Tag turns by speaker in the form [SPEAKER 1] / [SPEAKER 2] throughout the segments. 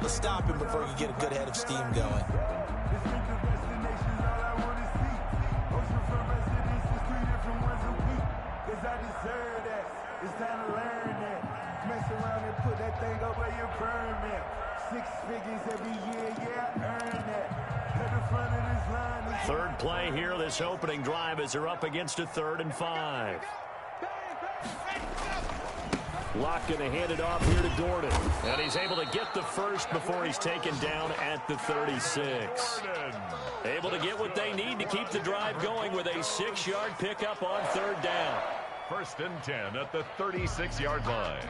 [SPEAKER 1] to stop him before he could get a good head of steam going.
[SPEAKER 2] It's time to learn that. Mess around and put that thing up where you burn that. 6 figures every year, yeah, earn that. At the front of this line.
[SPEAKER 3] Third play here, this opening drive as they're up against a 3rd and 5. Locke going to hand it off here to Gordon. And he's able to get the first before he's taken down at the 36. Able to get what they need to keep the drive going with a 6-yard pickup on 3rd down.
[SPEAKER 4] 1st and 10 at the 36-yard line.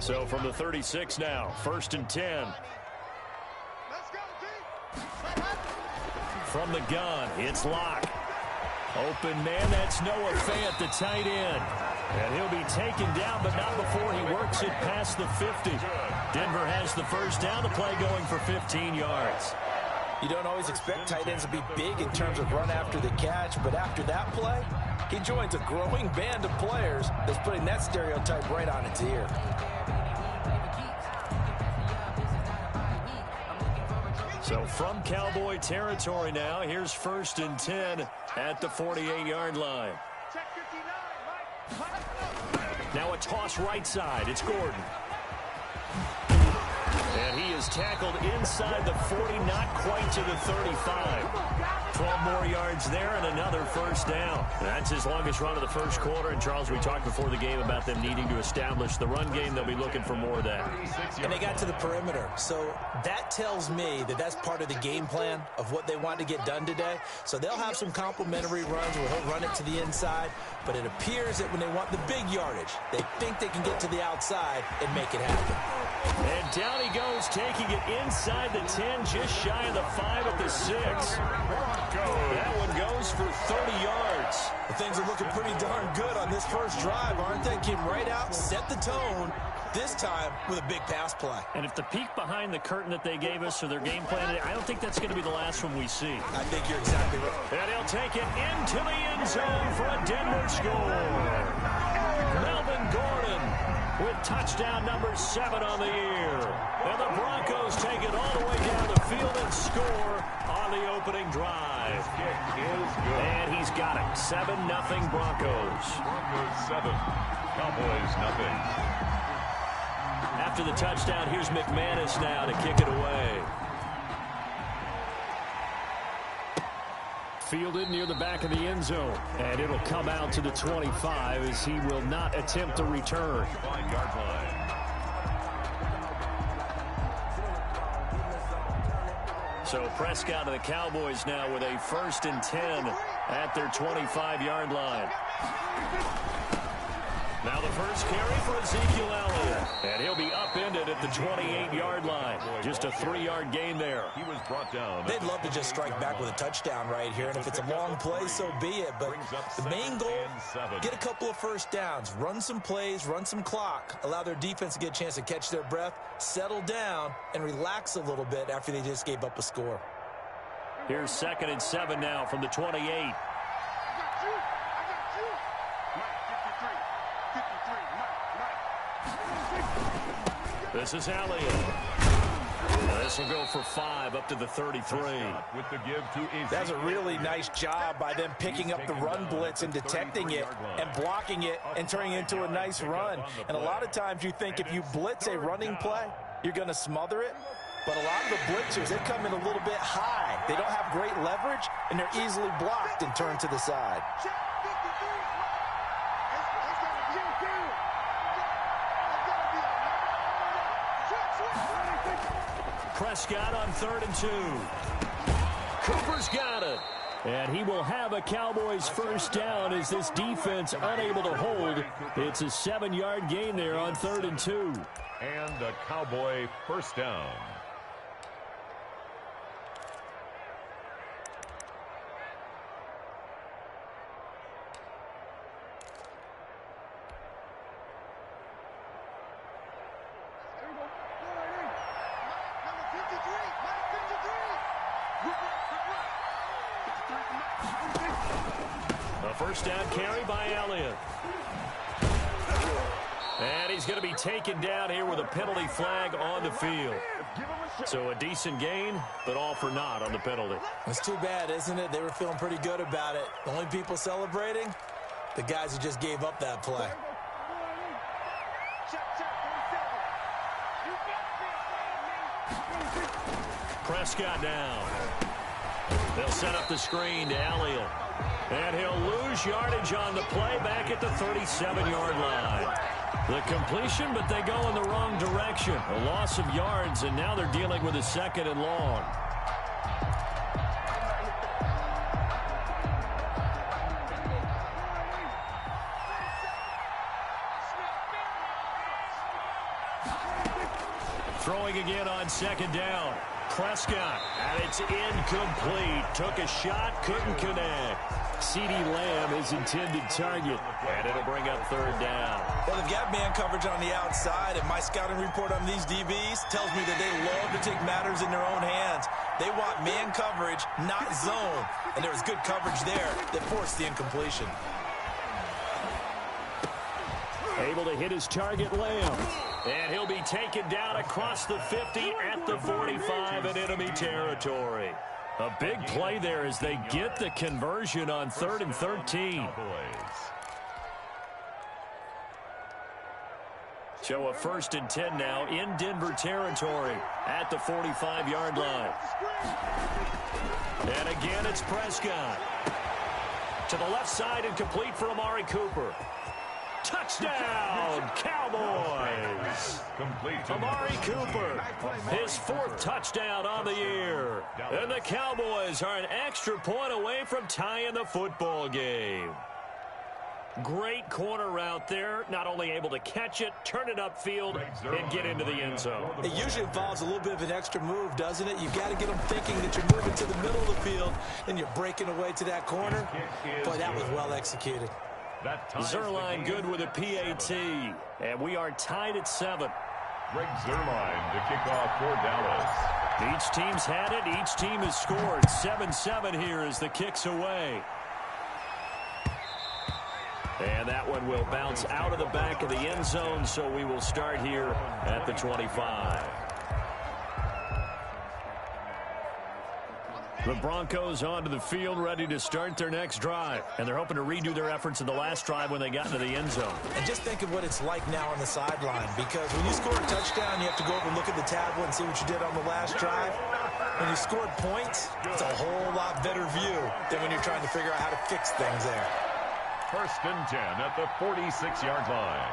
[SPEAKER 3] So from the 36 now, 1st and 10. From the gun, it's Locke. Open man, that's Noah Fant, the tight end. And he'll be taken down, but not before he works it past the 50. Denver has the first down, the play going for 15 yards.
[SPEAKER 1] You don't always expect tight ends to be big in terms of run after the catch, but after that play, he joins a growing band of players that's putting that stereotype right on its ear.
[SPEAKER 3] So from Cowboy territory now, here's 1st and 10 at the 48-yard line. Now a toss right side. It's Gordon. And he is tackled inside the 40, not quite to the 35. 12 more yards there and another first down. That's his longest run of the first quarter. And, Charles, we talked before the game about them needing to establish the run game. They'll be looking for more of that.
[SPEAKER 1] And they got to the perimeter. So that tells me that that's part of the game plan of what they want to get done today. So they'll have some complimentary runs where he'll run it to the inside. But it appears that when they want the big yardage, they think they can get to the outside and make it happen.
[SPEAKER 3] And down he goes, taking it inside the 10, just shy of the 5 at the 6. That one goes for 30 yards.
[SPEAKER 1] Well, things are looking pretty darn good on this first drive, aren't they? Came right out, set the tone, this time with a big pass play.
[SPEAKER 3] And if the peek behind the curtain that they gave us or their game plan, I don't think that's going to be the last one we see.
[SPEAKER 1] I think you're exactly right.
[SPEAKER 3] And he'll take it into the end zone for a Denver score. Melvin Gordon with touchdown number 7 on the year. And the Broncos take it all the way down the field and score on the opening drive.
[SPEAKER 4] His kick is good.
[SPEAKER 3] And he's got it. 7-0 Broncos.
[SPEAKER 4] Broncos 7, Cowboys nothing.
[SPEAKER 3] After the touchdown, here's McManus now to kick it away. Fielded near the back of the end zone. And it'll come out to the 25 as he will not attempt a return.
[SPEAKER 4] 5-yard line.
[SPEAKER 3] So Prescott of the Cowboys now with a 1st and 10 at their 25-yard line. Now the first carry for Ezekiel Elliott. And he'll be upended at the 28-yard line. Just a 3-yard gain there.
[SPEAKER 4] He was brought down.
[SPEAKER 1] They'd love to just strike back with a touchdown right here. And if it's a long play, so be it. But the main goal, get a couple of first downs. Run some plays, run some clock. Allow their defense to get a chance to catch their breath, settle down, and relax a little bit after they just gave up a score.
[SPEAKER 3] Here's 2nd and 7 now from the 28. This is Elliott. This will go for 5 up to the 33.
[SPEAKER 4] With the give to Ezekiel.
[SPEAKER 1] That's a really nice job by them picking up the run blitz and detecting it and blocking it and turning it into a nice run. And a lot of times you think if you blitz a running play, you're going to smother it. But a lot of the blitzers, they come in a little bit high. They don't have great leverage, and they're easily blocked and turned to the side.
[SPEAKER 3] Prescott on 3rd and 2. Cooper's got it. And he will have a Cowboys first down as this defense unable to hold. It's a 7-yard gain there on 3rd and 2.
[SPEAKER 4] And a Cowboy first down.
[SPEAKER 3] A first down carry by Elliott. he's going to be taken down here with a penalty flag on the field. So a decent gain, but all for naught on the penalty.
[SPEAKER 1] It's too bad, isn't it? They were feeling pretty good about it. The only people celebrating, the guys who just gave up that play.
[SPEAKER 3] Prescott now. They'll set up the screen to Elliott. And he'll lose yardage on the play back at the 37-yard line. The completion, but they go in the wrong direction. A loss of yards, and now they're dealing with a 2nd and long. Throwing again on 2nd down. Prescott, and it's incomplete. Took a shot, couldn't connect. CeeDee Lamb is intended target, and it'll bring up 3rd down.
[SPEAKER 1] Well, they've got man coverage on the outside, and my scouting report on these DBs tells me that they love to take matters in their own hands. They want man coverage, not zone, and there was good coverage there that forced the incompletion.
[SPEAKER 3] Able to hit his target, Lamb. And he'll be taken down across the 50 at the 45 in enemy territory. A big play there as they get the conversion on 3rd and 13. So a 1st and 10 now in Denver territory at the 45-yard line. And again, it's Prescott. To the left side and complete for Amari Cooper. Touchdown, Cowboys! Amari Cooper, his 4th touchdown on the year. And the Cowboys are an extra point away from tying the football game. Great corner route there. Not only able to catch it, turn it upfield, and get into the end zone.
[SPEAKER 1] It usually involves a little bit of an extra move, doesn't it? You've got to get them thinking that you're moving to the middle of the field, and you're breaking away to that corner. Boy, that was well executed.
[SPEAKER 3] Zerline good with a PAT, and we are tied at 7.
[SPEAKER 4] Greg Zerline to kick off for Dallas.
[SPEAKER 3] Each team's had it. Each team has scored. 7-7 here as the kick's away. And that one will bounce out of the back of the end zone, so we will start here at the 25. The Broncos onto the field, ready to start their next drive. And they're hoping to redo their efforts in the last drive when they got into the end zone.
[SPEAKER 1] And just think of what it's like now on the sideline, because when you score a touchdown, you have to go over and look at the tablet and see what you did on the last drive. When you scored points, it's a whole lot better view than when you're trying to figure out how to fix things there.
[SPEAKER 4] 1st and 10 at the 46-yard line.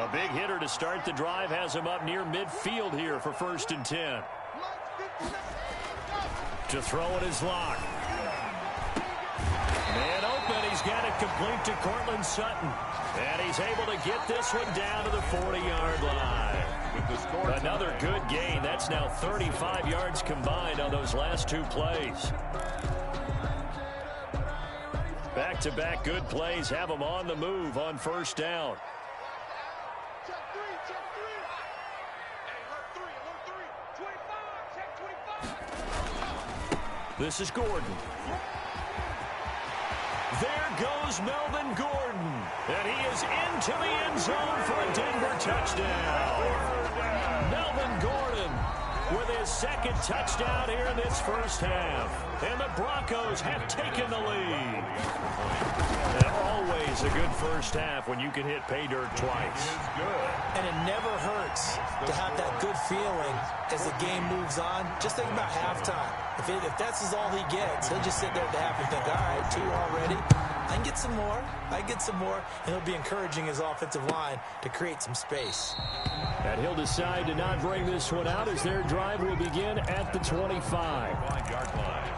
[SPEAKER 3] A big hitter to start the drive has him up near midfield here for 1st and 10. To throw it is Locke. Man open. He's got it complete to Cortland Sutton. And he's able to get this one down to the 40-yard line. Another good gain. That's now 35 yards combined on those last 2 plays. Back-to-back good plays have them on the move on 1st down. This is Gordon. There goes Melvin Gordon. And he is into the end zone for a Denver touchdown. Melvin Gordon with his 2nd touchdown here in this 1st half. And the Broncos have taken the lead. And always a good 1st half when you can hit pay dirt twice.
[SPEAKER 1] And it never hurts to have that good feeling as the game moves on. Just think about halftime. If that's all he gets, he'll just sit there at the half and think, all right, 2 already. I can get some more. I can get some more. And he'll be encouraging his offensive line to create some space.
[SPEAKER 3] And he'll decide to not bring this one out as their drive will begin at the 25.
[SPEAKER 4] 5-yard line.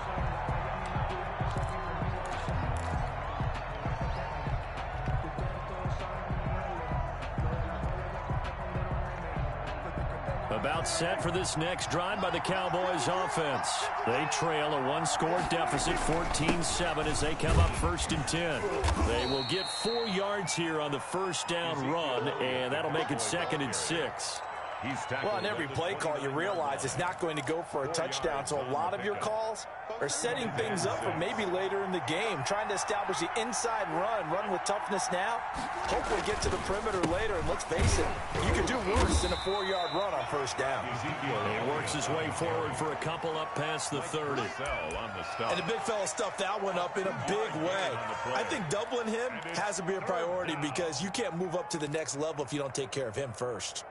[SPEAKER 3] About set for this next drive by the Cowboys offense. They trail a 1-score deficit, 14-7 as they come up 1st and 10. They will get 4 yards here on the 1st down run, and that'll make it 2nd and 6.
[SPEAKER 1] Well, on every play call, you realize it's not going to go for a touchdown, so a lot of your calls are setting things up for maybe later in the game, trying to establish the inside run with toughness now, hopefully get to the perimeter later, and let's face it, you could do worse than a 4-yard run on first down.
[SPEAKER 3] He works his way forward for a couple up past the 30.
[SPEAKER 1] And the big fella stuffed that one up in a big way. I think doubling him has to be a priority because you can't move up to the next level if you don't take care of him first.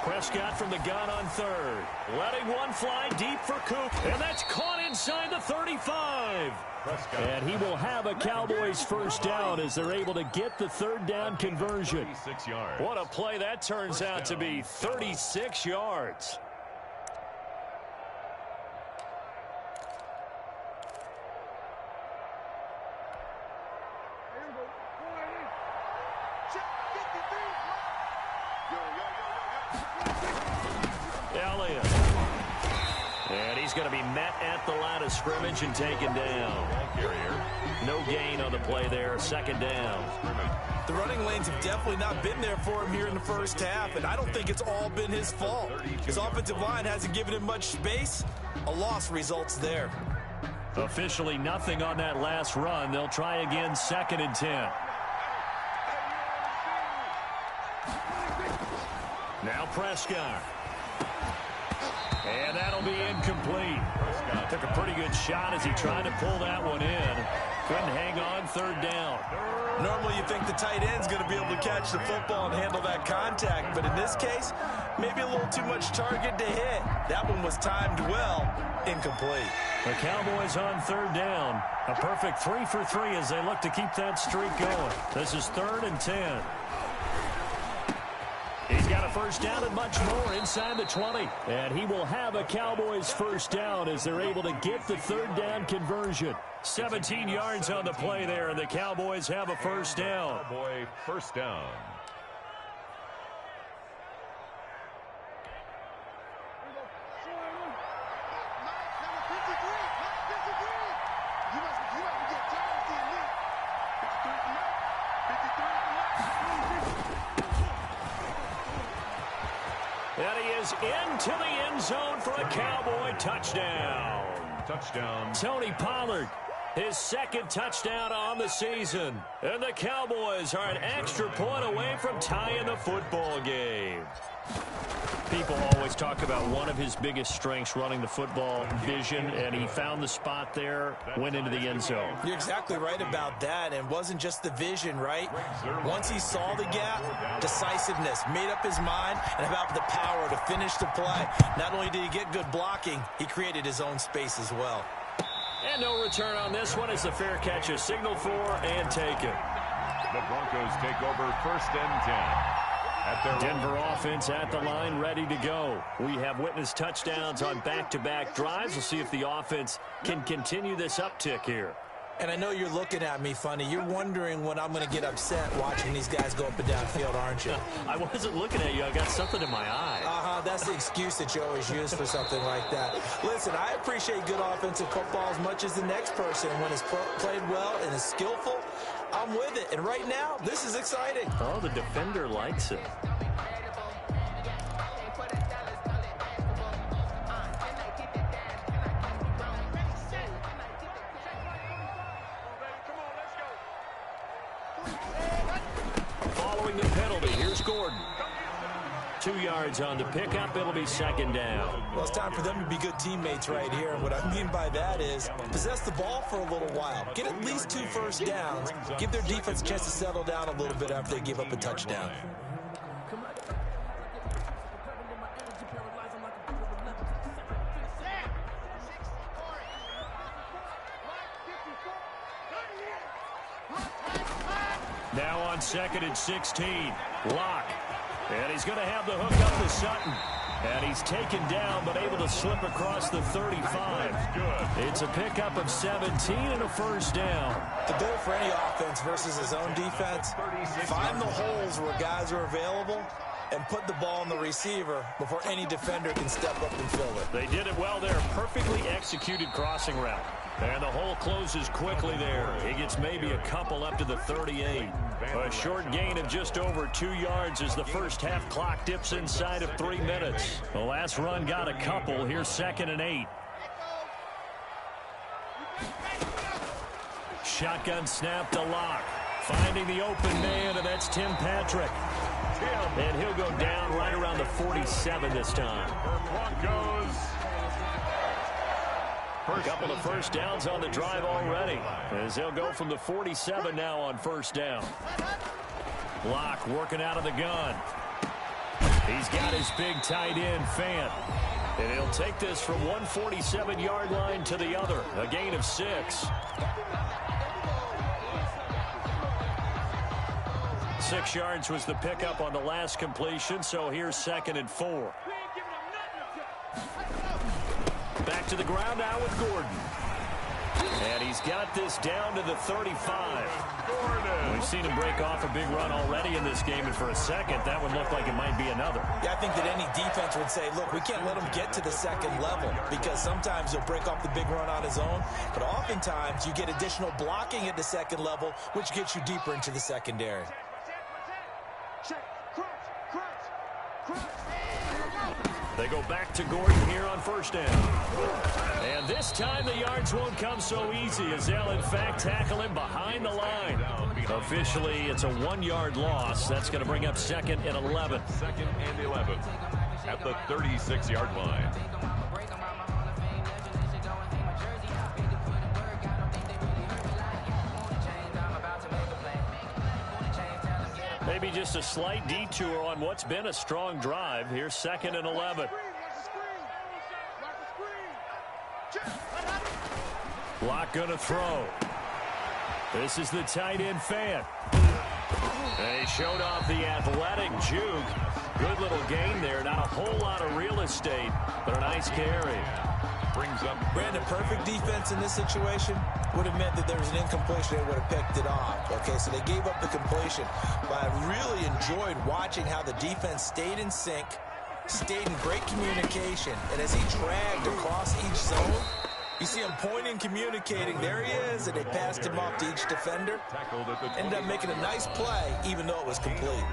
[SPEAKER 3] Prescott from the gun on third. Letting one fly deep for Cook. And that's caught inside the 35. And he will have a Cowboys first down as they're able to get the third down conversion. What a play that turns out to be. 36 yards. Elliott. And he's going to be met at the line of scrimmage and taken down. No gain on the play there. Second down.
[SPEAKER 1] The running lanes have definitely not been there for him here in the first half, and I don't think it's all been his fault. His offensive line hasn't given him much space. A loss results there.
[SPEAKER 3] Officially nothing on that last run. They'll try again, 2nd and 10. Now Prescott. And that'll be incomplete. Took a pretty good shot as he tried to pull that one in. Couldn't hang on, third down.
[SPEAKER 1] Normally you think the tight end's going to be able to catch the football and handle that contact, but in this case, maybe a little too much target to hit. That one was timed well, incomplete.
[SPEAKER 3] The Cowboys on third down. A perfect 3 for 3 as they look to keep that streak going. This is 3rd and 10. He's got a first down and much more inside the 20. And he will have a Cowboys first down as they're able to get the third down conversion. 17 yards on the play there, and the Cowboys have a first down.
[SPEAKER 4] Cowboy first down.
[SPEAKER 3] And he is into the end zone for a Cowboy touchdown.
[SPEAKER 4] Touchdown.
[SPEAKER 3] Tony Pollard, his 2nd touchdown on the season. And the Cowboys are an extra point away from tying the football game. People always talk about one of his biggest strengths, running the football, vision, and he found the spot there, went into the end zone.
[SPEAKER 1] You're exactly right about that, and it wasn't just the vision, right? Once he saw the gap, decisiveness, made up his mind, and about the power to finish the play. Not only did he get good blocking, he created his own space as well.
[SPEAKER 3] And no return on this one as the fair catch is signaled for and taken.
[SPEAKER 4] The Broncos take over 1st and 10.
[SPEAKER 3] Denver offense at the line, ready to go. We have witnessed touchdowns on back-to-back drives. We'll see if the offense can continue this uptick here.
[SPEAKER 1] And I know you're looking at me funny. You're wondering when I'm going to get upset watching these guys go up and down field, aren't you?
[SPEAKER 3] I wasn't looking at you. I got something in my eye.
[SPEAKER 1] That's the excuse that you always use for something like that. Listen, I appreciate good offensive football as much as the next person. When it's played well and is skillful, I'm with it. And right now, this is exciting.
[SPEAKER 3] Oh, the defender likes it. Following the penalty, here's Gordon. 2 yards on the pickup. It'll be 2nd down.
[SPEAKER 1] Well, it's time for them to be good teammates right here. And what I mean by that is possess the ball for a little while. Get at least 2 first downs. Give their defense a chance to settle down a little bit after they give up a touchdown.
[SPEAKER 3] Now on 2nd and 16. Lock. And he's going to have the hook up to Sutton. And he's taken down, but able to slip across the 35. It's a pickup of 17 and a first down.
[SPEAKER 1] The goal for any offense versus his own defense, find the holes where guys are available and put the ball on the receiver before any defender can step up and fill it.
[SPEAKER 3] They did it well there. Perfectly executed crossing route. And the hole closes quickly there. He gets maybe a couple up to the 38. A short gain of just over 2 yards as the first half clock dips inside of 3 minutes. The last run got a couple. Here's 2nd and 8. Shotgun snap to Locke. Finding the open man, and that's Tim Patrick. And he'll go down right around the 47 this time. A couple of first downs on the drive already, as they'll go from the 47 now on first down. Locke working out of the gun. He's got his big tight end, Fant. And he'll take this from one 47-yard line to the other, a gain of 6. 6 yards was the pickup on the last completion, so here's 2nd and 4. Back to the ground now with Gordon. And he's got this down to the 35. We've seen him break off a big run already in this game, and for a second, that would look like it might be another.
[SPEAKER 1] Yeah, I think that any defense would say, look, we can't let him get to the second level, because sometimes he'll break off the big run on his own, but oftentimes you get additional blocking at the second level, which gets you deeper into the secondary.
[SPEAKER 3] They go back to Gordon here on first down. And this time the yards won't come so easy, as they'll in fact tackle him behind the line. Officially, it's a 1-yard loss. That's going to bring up 2nd and 11.
[SPEAKER 4] 2nd and 11 at the 36-yard line.
[SPEAKER 3] Maybe just a slight detour on what's been a strong drive. Here's 2nd and 11. Locke gonna throw. This is the tight end, Fant. And he showed off the athletic juke. Good little gain there. Not a whole lot of real estate, but a nice carry.
[SPEAKER 4] Brings up
[SPEAKER 1] Brandon, perfect defense in this situation would have meant that there was an incompletion. They would have picked it off. Okay, so they gave up the completion. But I really enjoyed watching how the defense stayed in sync, stayed in great communication, and as he dragged across each zone, you see him pointing, communicating. There he is, and they passed him off to each defender. Ended up making a nice play, even though it was complete.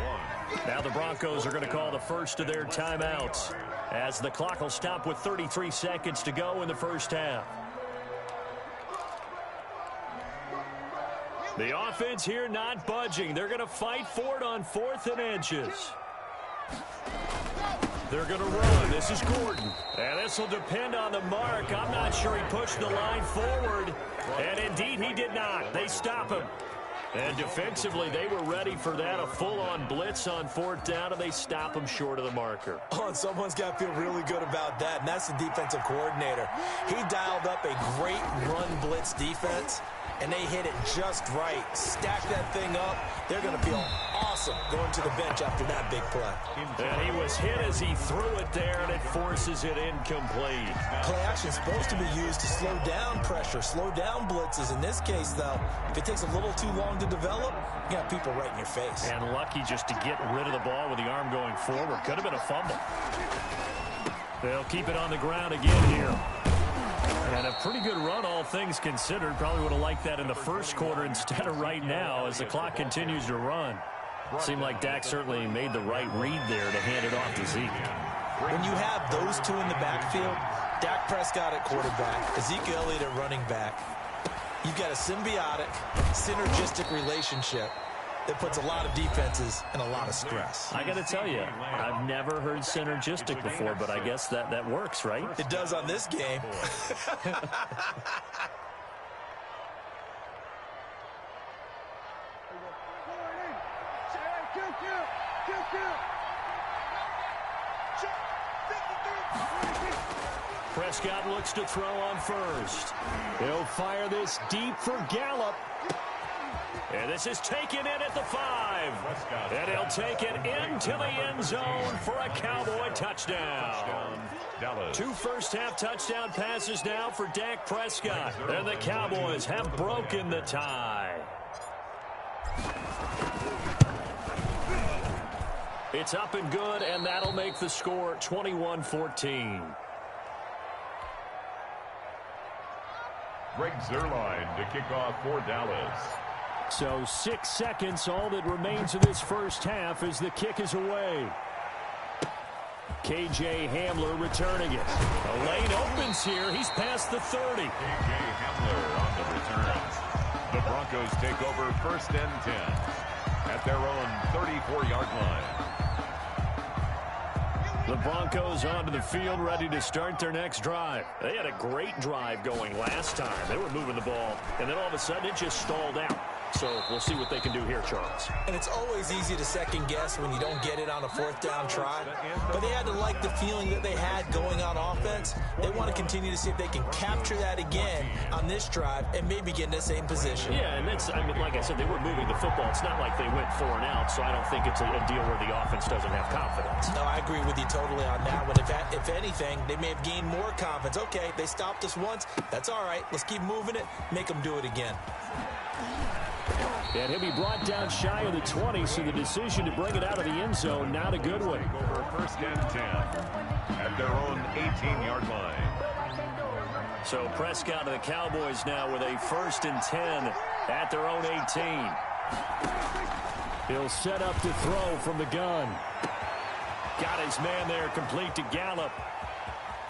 [SPEAKER 3] Now the Broncos are going to call the first of their timeouts, as the clock will stop with 33 seconds to go in the first half. The offense here not budging. They're going to fight for it on 4th and inches. They're going to run. This is Gordon. And this will depend on the mark. I'm not sure he pushed the line forward. And indeed, he did not. They stop him. And defensively, they were ready for that, a full-on blitz on 4th down, and they stop him short of the marker.
[SPEAKER 1] Oh, and someone's got to feel really good about that, and that's the defensive coordinator. He dialed up a great run blitz defense, and they hit it just right. Stack that thing up. They're going to feel awesome going to the bench after that big play.
[SPEAKER 3] And he was hit as he threw it there, and it forces it incomplete.
[SPEAKER 1] Play action is supposed to be used to slow down pressure, slow down blitzes. In this case, though, if it takes a little too long to develop, you got people right in your face.
[SPEAKER 3] And lucky just to get rid of the ball with the arm going forward. Could have been a fumble. They'll keep it on the ground again here. And a pretty good run, all things considered. Probably would have liked that in the first quarter instead of right now as the clock continues to run. Seemed like Dak certainly made the right read there to hand it off to Zeke.
[SPEAKER 1] When you have those two in the backfield, Dak Prescott at quarterback, Ezekiel Elliott at running back, you've got a symbiotic, synergistic relationship that puts a lot of defenses in a lot of stress.
[SPEAKER 3] I got to tell you, I've never heard synergistic before, but I guess that works, right?
[SPEAKER 1] It does on this game.
[SPEAKER 3] Prescott looks to throw on first. He'll fire this deep for Gallup. And this is taken in at the 5. And he'll take it into the end zone for a Cowboy touchdown. 2 first-half touchdown passes now for Dak Prescott. And the Cowboys have broken the tie. It's up and good, and that'll make the score 21-14.
[SPEAKER 4] Greg Zuerlein to kick off for Dallas.
[SPEAKER 3] So 6 seconds, all that remains of this first half as the kick is away. K.J. Hamler returning it. A lane opens here. He's past the 30.
[SPEAKER 4] K.J. Hamler on the returns. The Broncos take over 1st and 10 at their own 34-yard line.
[SPEAKER 3] The Broncos onto the field, ready to start their next drive. They had a great drive going last time. They were moving the ball, and then all of a sudden it just stalled out. So we'll see what they can do here, Charles.
[SPEAKER 1] And it's always easy to second guess when you don't get it on a 4th down try. But they had to like the feeling that they had going on offense. They want to continue to see if they can capture that again on this drive and maybe get in the same position.
[SPEAKER 3] Yeah, and that's, I mean, like I said, they were moving the football. It's not like they went 4 and out, so I don't think it's a deal where the offense doesn't have confidence.
[SPEAKER 1] No, I agree with you totally on that one. If anything, they may have gained more confidence. Okay, they stopped us once. That's all right. Let's keep moving it. Make them do it again.
[SPEAKER 3] And he'll be brought down shy of the 20, so the decision to bring it out of the end zone, not a good one.
[SPEAKER 4] Over 1st and 10 at their own 18-yard line.
[SPEAKER 3] So Prescott and the Cowboys now with a 1st and 10 at their own 18. He'll set up to throw from the gun. Got his man there, complete to Gallup.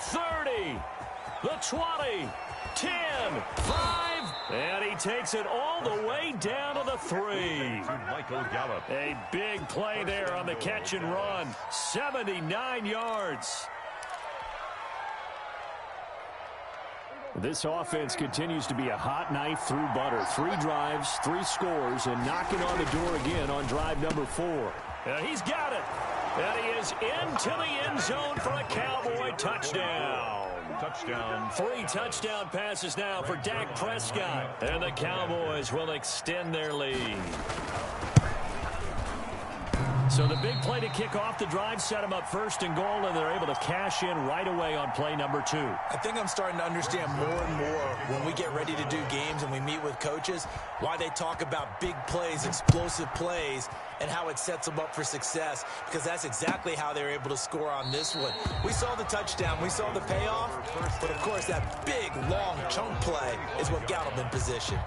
[SPEAKER 3] 30, the 20, 10, 5, and he takes it all the way down to the 3.
[SPEAKER 4] To Michael Gallup.
[SPEAKER 3] A big play there on the catch and run. 79 yards. This offense continues to be a hot knife through butter. 3 drives, 3 scores, and knocking on the door again on drive number 4. He's got it. And he is into the end zone for a Cowboy touchdown.
[SPEAKER 4] Touchdown.
[SPEAKER 3] 3 touchdown passes now for Dak Prescott. And the Cowboys will extend their lead. So the big play to kick off the drive set them up 1st and goal, and they're able to cash in right away on play number 2.
[SPEAKER 1] I think I'm starting to understand more and more when we get ready to do games and we meet with coaches why they talk about big plays, explosive plays, and how it sets them up for success, because that's exactly how they're able to score on this one. We saw the touchdown. We saw the payoff. But, of course, that big, long chunk play is what got them in position.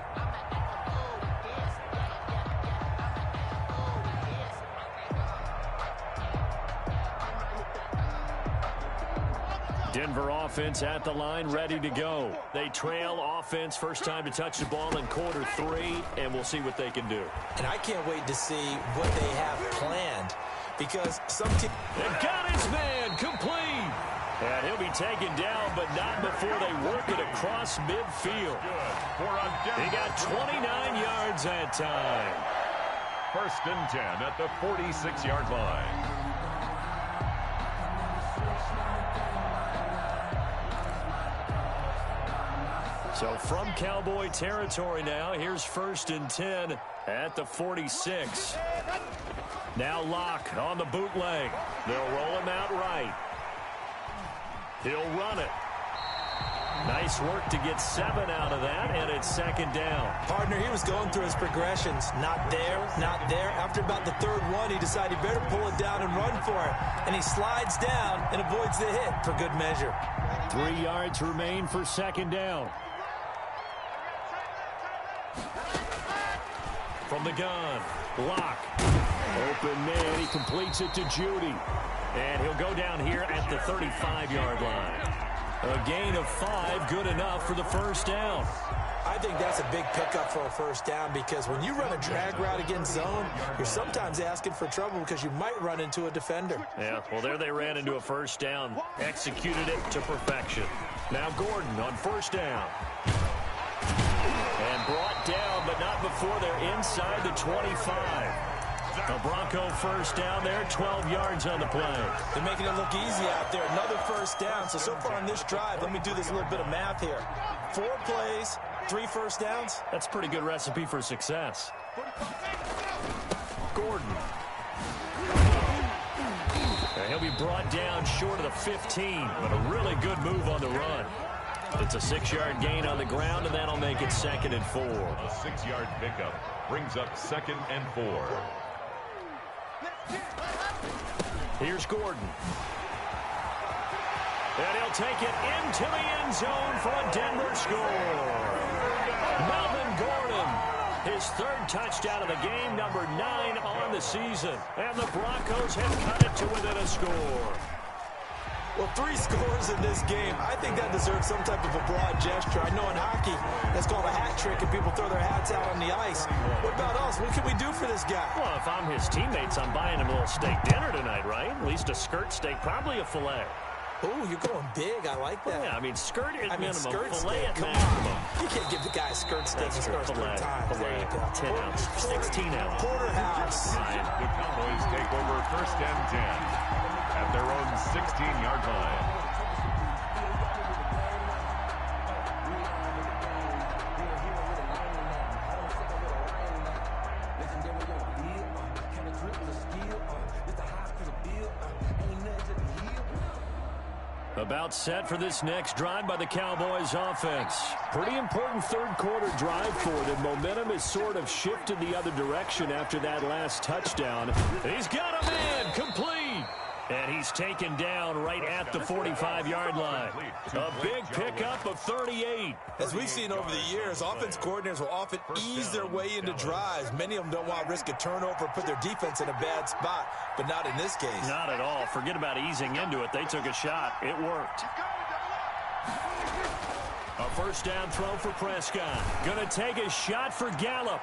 [SPEAKER 3] Denver offense at the line, ready to go. They trail offense, first time to touch the ball in quarter 3, and we'll see what they can do.
[SPEAKER 1] And I can't wait to see what they have planned, because some team...
[SPEAKER 3] They've got his man complete. And he'll be taken down, but not before they work it across midfield. He got 29 yards that time.
[SPEAKER 4] 1st and 10 at the 46-yard line.
[SPEAKER 3] So from Cowboy territory now, here's 1st and 10 at the 46. Now Locke on the bootleg. They'll roll him out right. He'll run it. Nice work to get 7 out of that, and it's 2nd down.
[SPEAKER 1] Partner, he was going through his progressions. Not there, not there. After about the 3rd one, he decided he better pull it down and run for it. And he slides down and avoids the hit for good measure.
[SPEAKER 3] 3 yards remain for 2nd down. From the gun, Locke. Open man, he completes it to Judy. And he'll go down here at the 35-yard line. A gain of 5, good enough for the 1st down.
[SPEAKER 1] I think that's a big pickup for a 1st down, because when you run a drag route against zone, you're sometimes asking for trouble because you might run into a defender.
[SPEAKER 3] Yeah, well, there they ran into a 1st down. Executed it to perfection. Now Gordon on 1st down. And brought down, but not before they're inside the 25. A Bronco 1st down there, 12 yards on the play.
[SPEAKER 1] They're making it look easy out there. Another 1st down. So far on this drive, let me do this little bit of math here. 4 plays, 3 1st downs.
[SPEAKER 3] That's a pretty good recipe for success. Gordon. And he'll be brought down short of the 15, but a really good move on the run. It's a 6-yard gain on the ground, and that'll make it 2nd and 4.
[SPEAKER 4] A 6-yard pickup brings up 2nd and 4.
[SPEAKER 3] Here's Gordon. And he'll take it into the end zone for a Denver score. Melvin Gordon, his third touchdown of the game, number 9 on the season. And the Broncos have cut it to within a score.
[SPEAKER 1] Well, 3 scores in this game. I think that deserves some type of a broad gesture. I know in hockey, that's called a hat trick, and people throw their hats out on the ice. What about us? What can we do for this guy?
[SPEAKER 3] Well, if I'm his teammates, I'm buying him a little steak dinner tonight, right? At least a skirt steak, probably a filet.
[SPEAKER 1] Oh, you're going big. I like that.
[SPEAKER 3] Yeah, I mean, skirt at minimum,
[SPEAKER 1] skirt
[SPEAKER 3] filet
[SPEAKER 1] steak.
[SPEAKER 3] at
[SPEAKER 1] Come
[SPEAKER 3] maximum.
[SPEAKER 1] on. You can't give the guy a skirt steak and start
[SPEAKER 3] Filet,
[SPEAKER 1] 3 times. There you go.
[SPEAKER 3] 10 ounces, 16 ounces.
[SPEAKER 1] Porterhouse.
[SPEAKER 4] The Cowboys take over first and 10 at their own 16-yard line.
[SPEAKER 3] About set for this next drive by the Cowboys offense. Pretty important third quarter drive for them. Momentum has sort of shifted the other direction after that last touchdown. He's got him in, complete. And he's taken down right at the 45-yard line. A big pickup of 38.
[SPEAKER 1] As we've seen over the years, offense coordinators will often ease their way into drives. Many of them don't want to risk a turnover or put their defense in a bad spot, but not in this case.
[SPEAKER 3] Not at all. Forget about easing into it. They took a shot. It worked. A first down throw for Prescott. Going to take a shot for Gallup.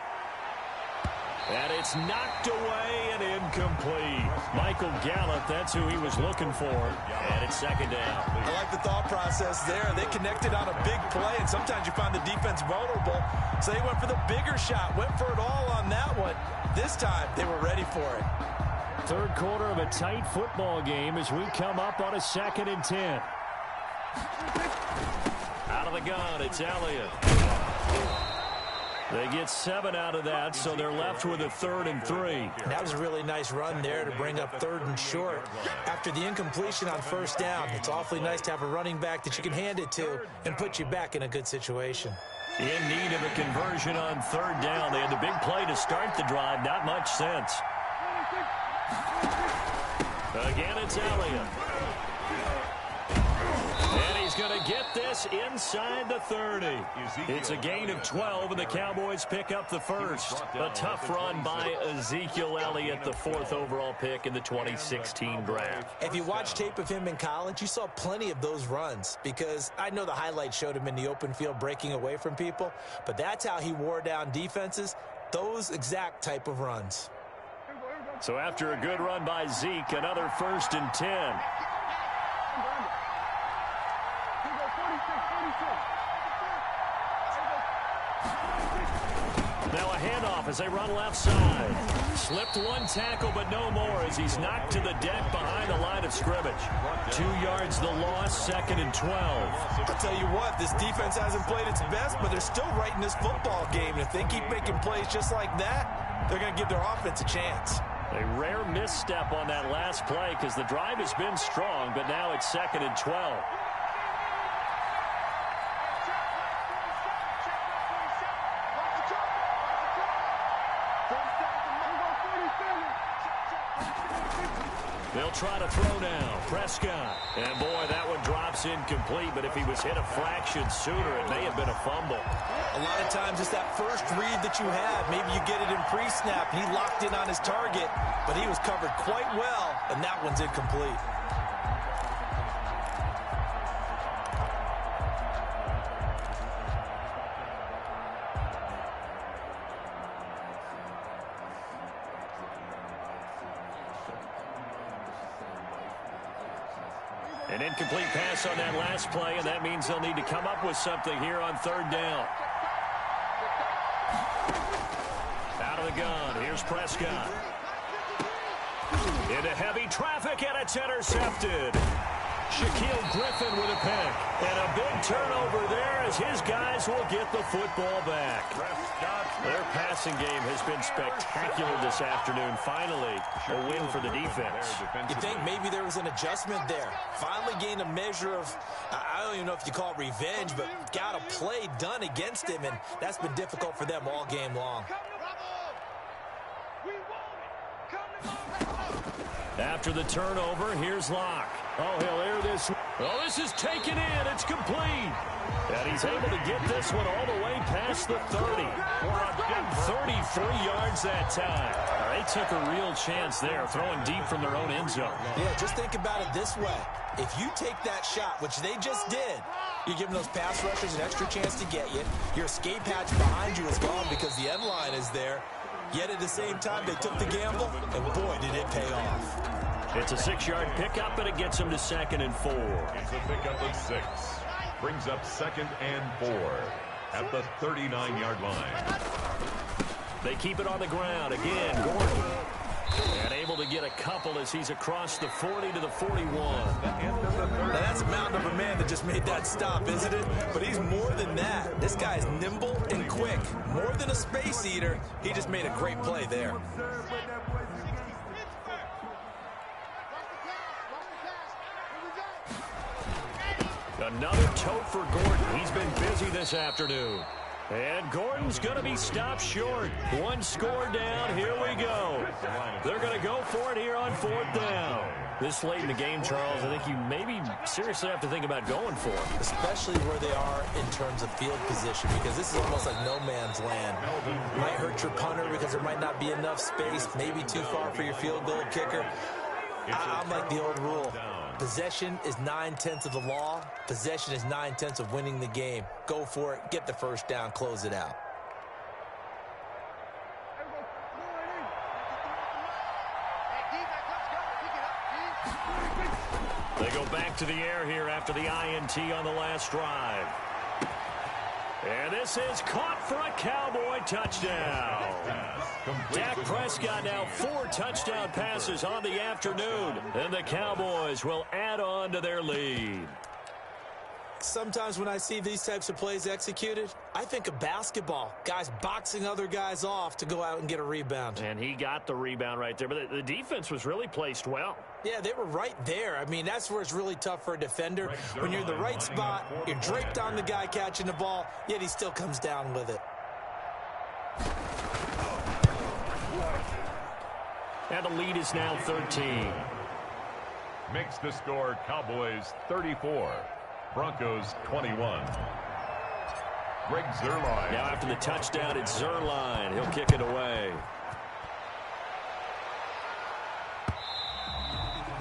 [SPEAKER 3] And it's knocked away and incomplete. Michael Gallup, that's who he was looking for. And it's second down.
[SPEAKER 1] I like the thought process there. They connected on a big play, and sometimes you find the defense vulnerable. So they went for the bigger shot, went for it all on that one. This time, they were ready for it.
[SPEAKER 3] Third quarter of a tight football game as we come up on a 2nd and 10. Out of the gun, it's Elliott. They get 7 out of that, so they're left with a 3rd and 3.
[SPEAKER 1] That was a really nice run there to bring up 3rd and short. After the incompletion on first down, it's awfully nice to have a running back that you can hand it to and put you back in a good situation.
[SPEAKER 3] In need of a conversion on 3rd down. They had the big play to start the drive. Not much sense. Again, it's Elliott. And he's going to get this inside the 30. It's a gain of 12, and the Cowboys pick up the first. A tough run by Ezekiel Elliott, the 4th overall pick in the 2016 draft.
[SPEAKER 1] If you watch tape of him in college, you saw plenty of those runs, because I know the highlights showed him in the open field breaking away from people, but that's how he wore down defenses, those exact type of runs.
[SPEAKER 3] So after a good run by Zeke, another 1st and 10. Now a handoff as they run left side. Slipped one tackle, but no more as he's knocked to the deck behind the line of scrimmage. 2 yards the loss, 2nd and 12.
[SPEAKER 1] I'll tell you what, this defense hasn't played its best, but they're still right in this football game. And if they keep making plays just like that, they're going to give their offense a chance.
[SPEAKER 3] A rare misstep on that last play because the drive has been strong, but now it's 2nd and 12. They'll try to throw now. Prescott. And boy, that one drops incomplete, but if he was hit a fraction sooner, it may have been a fumble.
[SPEAKER 1] A lot of times it's that first read that you have. Maybe you get it in pre-snap, and he locked in on his target, but he was covered quite well, and that one's incomplete.
[SPEAKER 3] An incomplete pass on that last play, and that means they'll need to come up with something here on 3rd down. Out of the gun, here's Prescott. Into heavy traffic, and it's intercepted. Shaquille Griffin with a pick. And a big turnover there as his guys will get the football back. Their passing game has been spectacular this afternoon. Finally, a win for the defense.
[SPEAKER 1] You think maybe there was an adjustment there. Finally gained a measure of, I don't even know if you call it revenge, but got a play done against him, and that's been difficult for them all game long.
[SPEAKER 3] After the turnover, here's Locke. Oh, he'll air this. Oh, this is taken in. It's complete. And he's able to get this one all the way past the 30. 33 yards that time. They took a real chance there, throwing deep from their own end zone.
[SPEAKER 1] Yeah, just think about it this way. If you take that shot, which they just did, you're giving those pass rushers an extra chance to get you. Your escape hatch behind you is gone because the end line is there. Yet at the same time, they took the gamble, and boy, did it pay off.
[SPEAKER 3] It's a 6-yard pickup, and it gets them to 2nd and 4.
[SPEAKER 4] It's a pickup of 6. Brings up 2nd and 4 at the 39-yard line.
[SPEAKER 3] They keep it on the ground. Again, Gordon. And able to get a couple as he's across the 40 to the 41.
[SPEAKER 1] Now that's a mountain of a man that just made that stop, isn't it? But he's more than that. This guy is nimble and quick. More than a space eater, he just made a great play there.
[SPEAKER 3] Another tote for Gordon. He's been busy this afternoon. And Gordon's going to be stopped short. 1 score down. Here we go. They're going to go for it here on 4th down. This late in the game, Charles, I think you maybe seriously have to think about going for it.
[SPEAKER 1] Especially where they are in terms of field position, because this is almost like no man's land. Might hurt your punter because there might not be enough space, maybe too far for your field goal kicker. I'm like the old rule. Possession is 9/10 of the law. Possession is 9/10 of winning the game. Go for it. Get the first down. Close it out.
[SPEAKER 3] They go back to the air here after the INT on the last drive. And this is caught for a Cowboy touchdown. Dak Prescott now 4 touchdown passes on the afternoon. And the Cowboys will add on to their lead.
[SPEAKER 1] Sometimes when I see these types of plays executed, I think of basketball. Guys boxing other guys off to go out and get a rebound.
[SPEAKER 3] And he got the rebound right there. But the defense was really placed well.
[SPEAKER 1] Yeah, they were right there. I mean, that's where it's really tough for a defender. When you're in the right spot, you're draped on the guy catching the ball, yet he still comes down with it.
[SPEAKER 3] And the lead is now 13.
[SPEAKER 4] Makes the score Cowboys 34. Broncos 21. Greg Zuerlein.
[SPEAKER 3] Now after the touchdown, it's Zuerlein. He'll kick it away.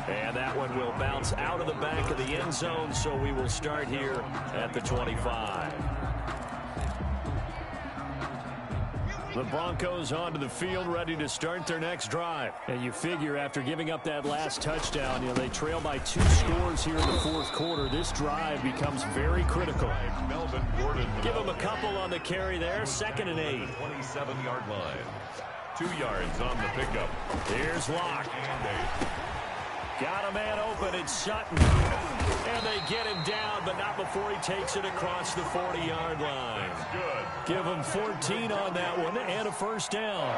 [SPEAKER 3] And that one will bounce out of the back of the end zone, so we will start here at the 25. The Broncos onto the field, ready to start their next drive. And you figure after giving up that last touchdown, they trail by 2 scores here in the 4th quarter. This drive becomes very critical.
[SPEAKER 4] Melvin Gordon.
[SPEAKER 3] Give him a couple on the carry there. 2nd and 8.
[SPEAKER 4] 27-yard line. 2 yards on the pickup.
[SPEAKER 3] Here's Locke. Got a man open. It's Sutton. And they get him down, but not before he takes it across the 40-yard line.
[SPEAKER 4] That's good.
[SPEAKER 3] Give him 14 on that one and a first down.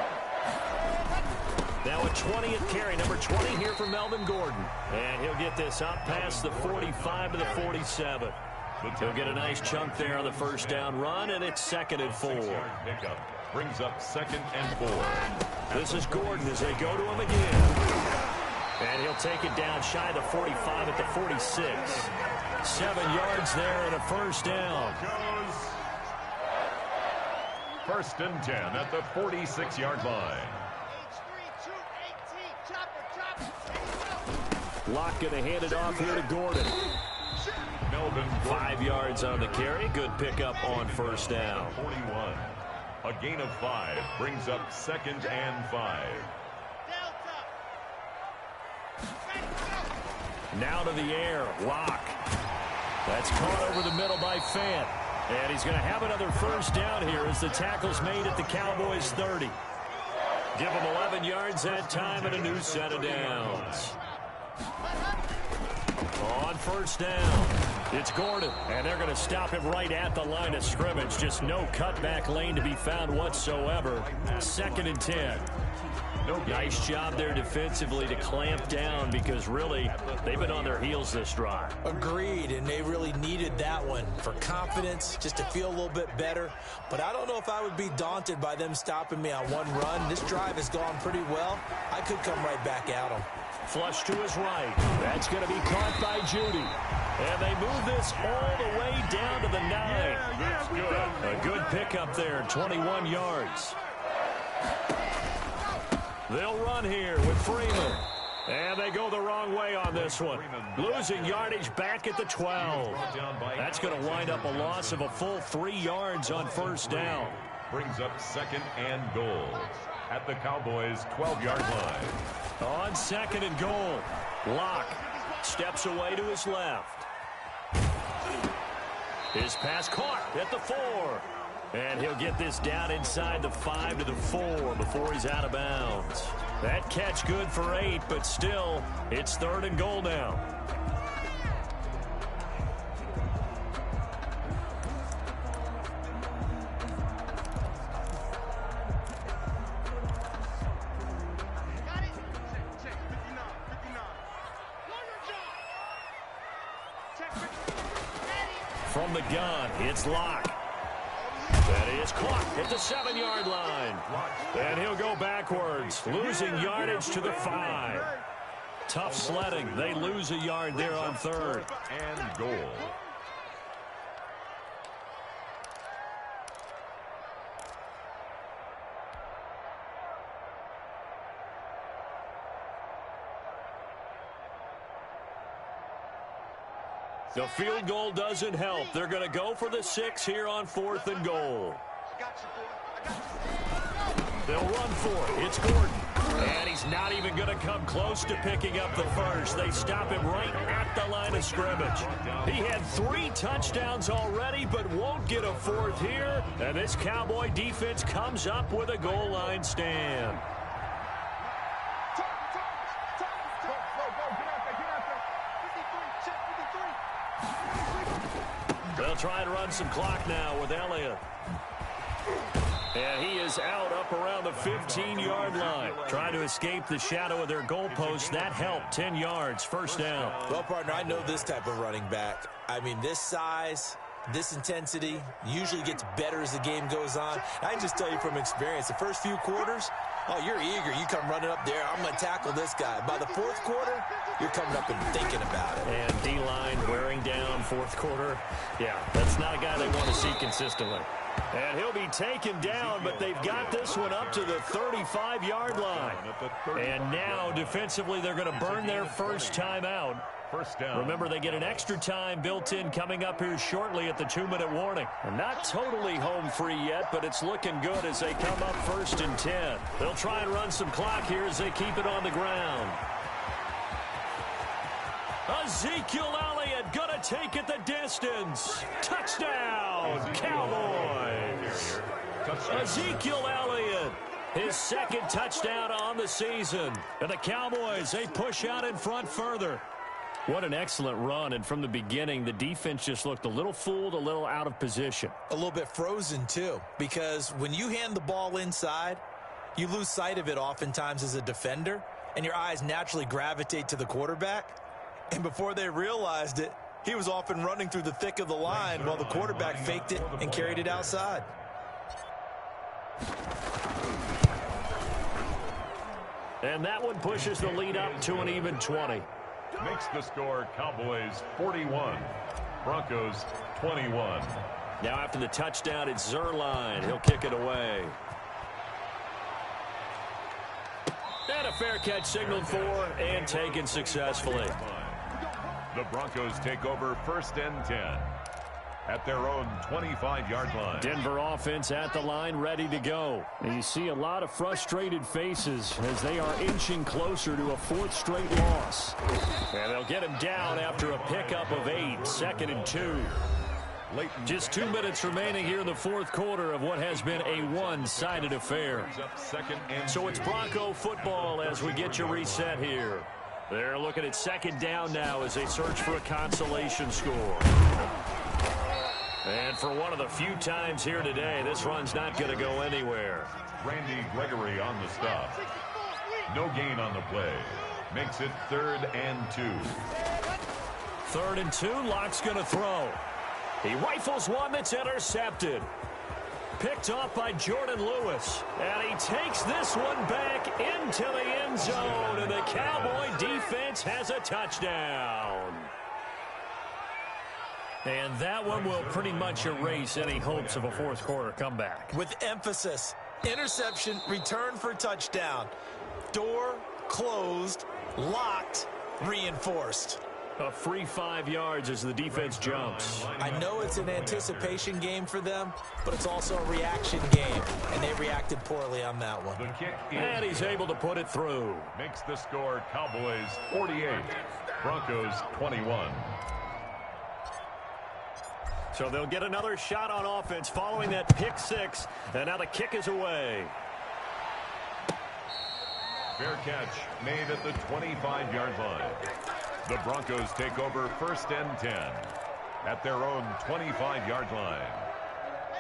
[SPEAKER 3] Now a 20th carry, number 20 here for Melvin Gordon. And he'll get this up past the 45 to the 47. He'll get a nice chunk there on the first down run, and it's 2nd and 4.
[SPEAKER 4] Pickup brings up 2nd and 4.
[SPEAKER 3] This is Gordon as they go to him again. And he'll take it down shy of the 45 at the 46. 7 yards there and a first down.
[SPEAKER 4] 1st and 10 at the 46-yard line.
[SPEAKER 3] Locke going to hand it off here to Gordon.
[SPEAKER 4] Melvin
[SPEAKER 3] 5 yards on the carry. Good pickup on first down.
[SPEAKER 4] 41. A gain of 5 brings up 2nd and 5.
[SPEAKER 3] Now to the air, Locke. That's caught over the middle by Fant. And he's going to have another first down here as the tackle's made at the Cowboys' 30. Give him 11 yards that time and a new set of downs. On first down, it's Gordon. And they're going to stop him right at the line of scrimmage. Just no cutback lane to be found whatsoever. 2nd and 10. Nice job there defensively to clamp down because really they've been on their heels this drive.
[SPEAKER 1] Agreed, and they really needed that one for confidence, just to feel a little bit better. But I don't know if I would be daunted by them stopping me on one run. This drive has gone pretty well. I could come right back at them.
[SPEAKER 3] Flush to his right. That's going to be caught by Judy. And they move this all the way down to the 9.
[SPEAKER 4] That's good.
[SPEAKER 3] A good pickup there, 21 yards. They'll run here with Freeman. And they go the wrong way on this one. Losing yardage back at the 12. That's going to wind up a loss of a full 3 yards on first down.
[SPEAKER 4] Brings up 2nd and goal at the Cowboys' 12-yard line.
[SPEAKER 3] On 2nd and goal, Locke steps away to his left. His pass caught at the 4. And he'll get this down inside the 5 to the 4 before he's out of bounds. That catch good for 8, but still, it's 3rd and goal now. From the gun, it's Locke. That is caught at the 7-yard line. And he'll go backwards, losing yardage to the 5. Tough sledding. They lose a yard there on 3rd.
[SPEAKER 4] And goal.
[SPEAKER 3] The field goal doesn't help. They're going to go for the 6 here on 4th and goal. They'll run for it. It's Gordon. And he's not even going to come close to picking up the first. They stop him right at the line of scrimmage. He had 3 touchdowns already, but won't get a 4th here. And this Cowboy defense comes up with a goal line stand. They'll try and run some clock now with Elliott. And he is out up around the 15-yard line. Trying to escape the shadow of their goalpost. That helped. 10 yards. First down.
[SPEAKER 1] Well, partner, I know this type of running back. I mean, this size, this intensity usually gets better as the game goes on. I can just tell you from experience, the first few quarters, oh, you're eager. You come running up there. I'm going to tackle this guy. By the 4th quarter, you're coming up and thinking about it.
[SPEAKER 3] And D-line wearing down 4th quarter. Yeah, that's not a guy they want to see consistently. And he'll be taken down, but they've got this one up to the 35-yard line. And now, defensively, they're going to burn their first timeout.
[SPEAKER 4] First down.
[SPEAKER 3] Remember, they get an extra time built in coming up here shortly at the 2-minute warning. And not totally home free yet, but it's looking good as they come up 1st and 10. They'll try and run some clock here as they keep it on the ground. Ezekiel Elliott gonna take it the distance. Touchdown, Cowboys. Ezekiel Elliott, his 2nd touchdown on the season. And the Cowboys, they push out in front further. What an excellent run, and from the beginning, the defense just looked a little fooled, a little out of position.
[SPEAKER 1] A little bit frozen, too, because when you hand the ball inside, you lose sight of it oftentimes as a defender, and your eyes naturally gravitate to the quarterback. And before they realized it, he was off and running through the thick of the line while the quarterback faked it and carried it outside.
[SPEAKER 3] And that one pushes the lead up to an even 20.
[SPEAKER 4] Makes the score Cowboys 41, Broncos 21.
[SPEAKER 3] Now after the touchdown, it's Zuerlein. He'll kick it away. And a fair catch signaled for and taken successfully.
[SPEAKER 4] The Broncos take over 1st and 10 at their own 25-yard line.
[SPEAKER 3] Denver offense at the line, ready to go. And you see a lot of frustrated faces as they are inching closer to a 4th straight loss. And they'll get him down after a pickup of 8, 2nd and 2. Just 2 minutes remaining here in the 4th quarter of what has been a one-sided affair. So it's Bronco football as we get you reset here. They're looking at 2nd down now as they search for a consolation score. And for one of the few times here today, this run's not going to go anywhere.
[SPEAKER 4] Randy Gregory on the stop. No gain on the play. Makes it 3rd and 2.
[SPEAKER 3] 3rd and 2. Locke's going to throw. He rifles one that's intercepted. Picked off by Jordan Lewis. And he takes this one back into the end zone. And the Cowboy defense has a touchdown. And that one will pretty much erase any hopes of a fourth quarter comeback.
[SPEAKER 1] With emphasis. Interception, return for touchdown. Door closed, locked, reinforced.
[SPEAKER 3] A free 5 yards as the defense jumps.
[SPEAKER 1] I know it's an anticipation game for them, but it's also a reaction game, and they reacted poorly on that one.
[SPEAKER 4] The kick
[SPEAKER 3] And he's able to put it through.
[SPEAKER 4] makes the score Cowboys 48, Broncos 21.
[SPEAKER 3] So they'll get another shot on offense following that pick 6, and now the kick is away.
[SPEAKER 4] Fair catch made at the 25-yard line. The Broncos take over 1st and 10 at their own 25-yard line.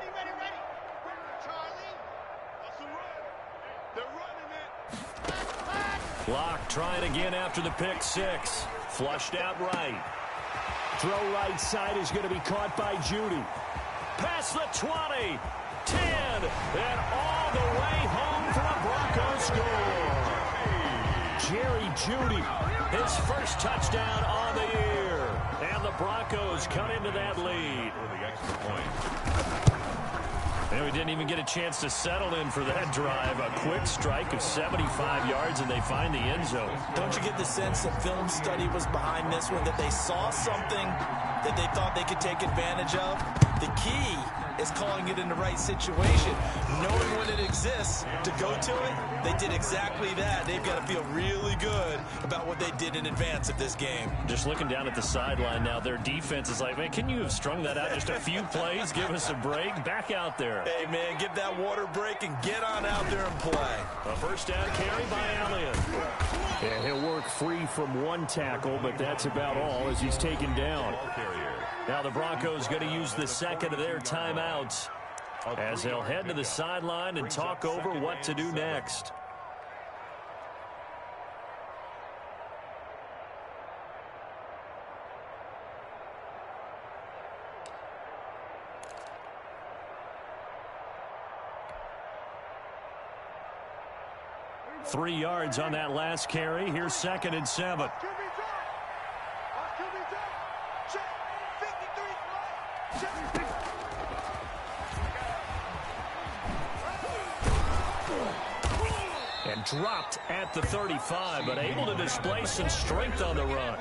[SPEAKER 2] Ready. Charlie, that's a run. They're running it.
[SPEAKER 3] Locke trying again after the pick 6. Flushed out right. Throw right side is going to be caught by Judy. Past the 20, 10, and all the way home for a Broncos score. Jerry Judy, his first touchdown on the year. And the Broncos cut into that lead.
[SPEAKER 4] For the extra point.
[SPEAKER 3] And we didn't even get a chance to settle in for that drive. A quick strike of 75 yards, and they find the end zone.
[SPEAKER 1] Don't you get the sense that film study was behind this one, that they saw something that they thought they could take advantage of? The key is calling it in the right situation. Knowing when it exists to go to it, they did exactly that. They've got to feel really good about what they did in advance of this game.
[SPEAKER 3] Just looking down at the sideline now, their defense is like, man, can you have strung that out just a few plays? Give us a break. Back out there.
[SPEAKER 1] Hey, man, give that water break and get on out there and play.
[SPEAKER 3] A first down carry by Elliott. And he'll work free from one tackle, but that's about all as he's taken down. Now the Broncos going to use the second of their timeouts as they'll head to the sideline and talk over what to do next. Three yards on that last carry. Here's 2nd and 7. And dropped at the 35, but able to display some strength on the run.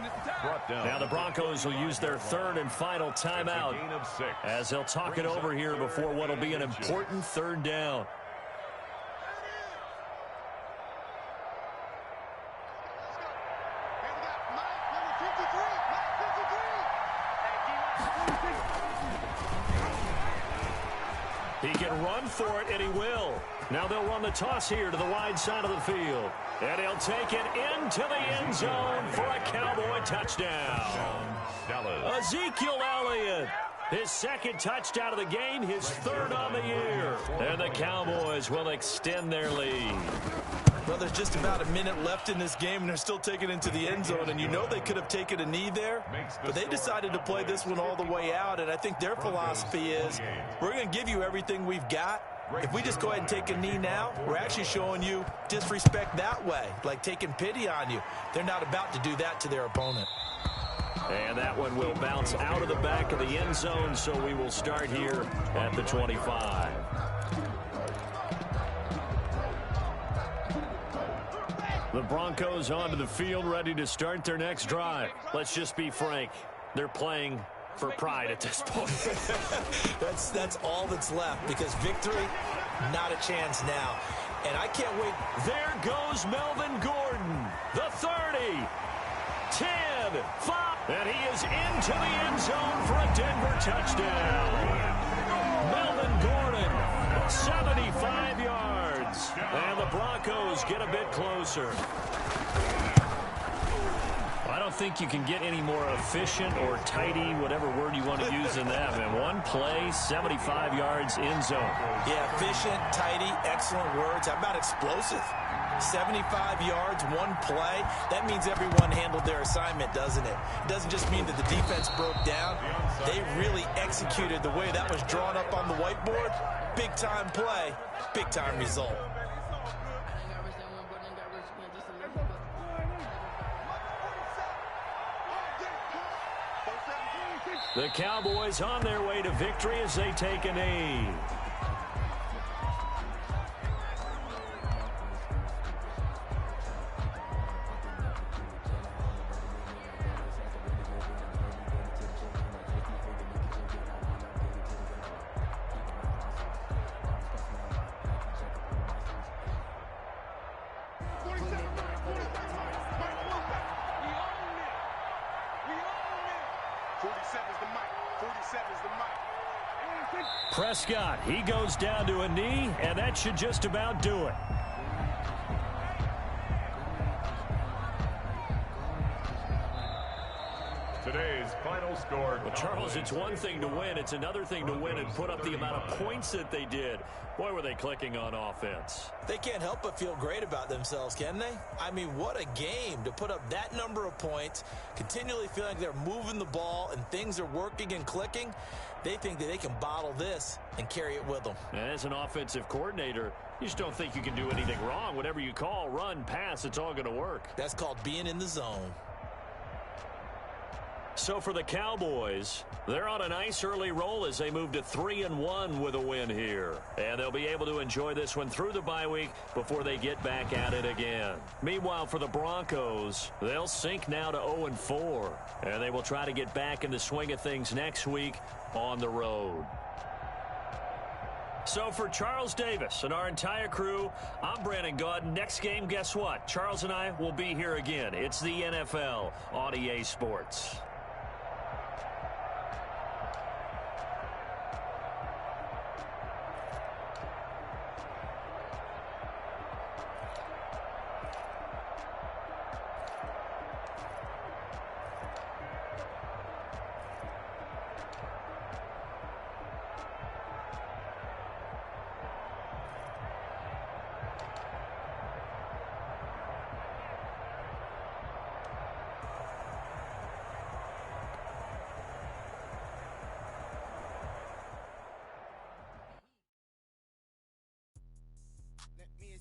[SPEAKER 3] Now the Broncos will use their 3rd and final timeout as they'll talk it over here before what will be an important 3rd down. He can run for it, and he will. Now they'll run the toss here to the wide side of the field. And he'll take it into the end zone for a Cowboy touchdown. Ezekiel Elliott, his 2nd touchdown of the game, his 3rd on the year. And the Cowboys will extend their lead.
[SPEAKER 1] Well, there's just about a minute left in this game, and they're still taking it into the end zone. And you know they could have taken a knee there, but they decided to play this one all the way out. And I think their philosophy is, we're going to give you everything we've got. If we just go ahead and take a knee now, we're actually showing you disrespect that way, like taking pity on you. They're not about to do that to their opponent.
[SPEAKER 3] And that one will bounce out of the back of the end zone, so we will start here at the 25. The Broncos onto the field, ready to start their next drive. Let's just be frank. They're playing for pride at this point.
[SPEAKER 1] That's all that's left, because victory, not a chance now. And I can't wait.
[SPEAKER 3] There goes Melvin Gordon. The 30, 10, 5. And he is into the end zone for a Denver touchdown. Melvin Gordon, 75 yards. And the Broncos get a bit closer. I don't think you can get any more efficient or tidy, whatever word you want to use than that, man. One play, 75 yards in zone.
[SPEAKER 1] Yeah, efficient, tidy, excellent words. How about explosive? 75 yards, one play. That means everyone handled their assignment, doesn't it? It doesn't just mean that the defense broke down. They really executed the way that was drawn up on the whiteboard. Big-time play, big-time result.
[SPEAKER 3] The Cowboys on their way to victory as they take a knee. Prescott, he goes down to a knee, and that should just about do it.
[SPEAKER 4] Today's final score.
[SPEAKER 3] Well, Charles, it's one thing to win. It's another thing to win and put up the amount of points that they did. Boy, were they clicking on offense.
[SPEAKER 1] They can't help but feel great about themselves, can they? I mean, what a game to put up that number of points, continually feeling like they're moving the ball and things are working and clicking. They think that they can bottle this and carry it with them.
[SPEAKER 3] And as an offensive coordinator, you just don't think you can do anything wrong. Whatever you call, run, pass, it's all going to work.
[SPEAKER 1] That's called being in the zone.
[SPEAKER 3] So for the Cowboys, they're on a nice early roll as they move to 3-1 with a win here. And they'll be able to enjoy this one through the bye week before they get back at it again. Meanwhile, for the Broncos, they'll sink now to 0-4. And they will try to get back in the swing of things next week on the road. So for Charles Davis and our entire crew, I'm Brandon Gaudin. Next game, guess what? Charles and I will be here again. It's the NFL on EA Sports.
[SPEAKER 5] Let me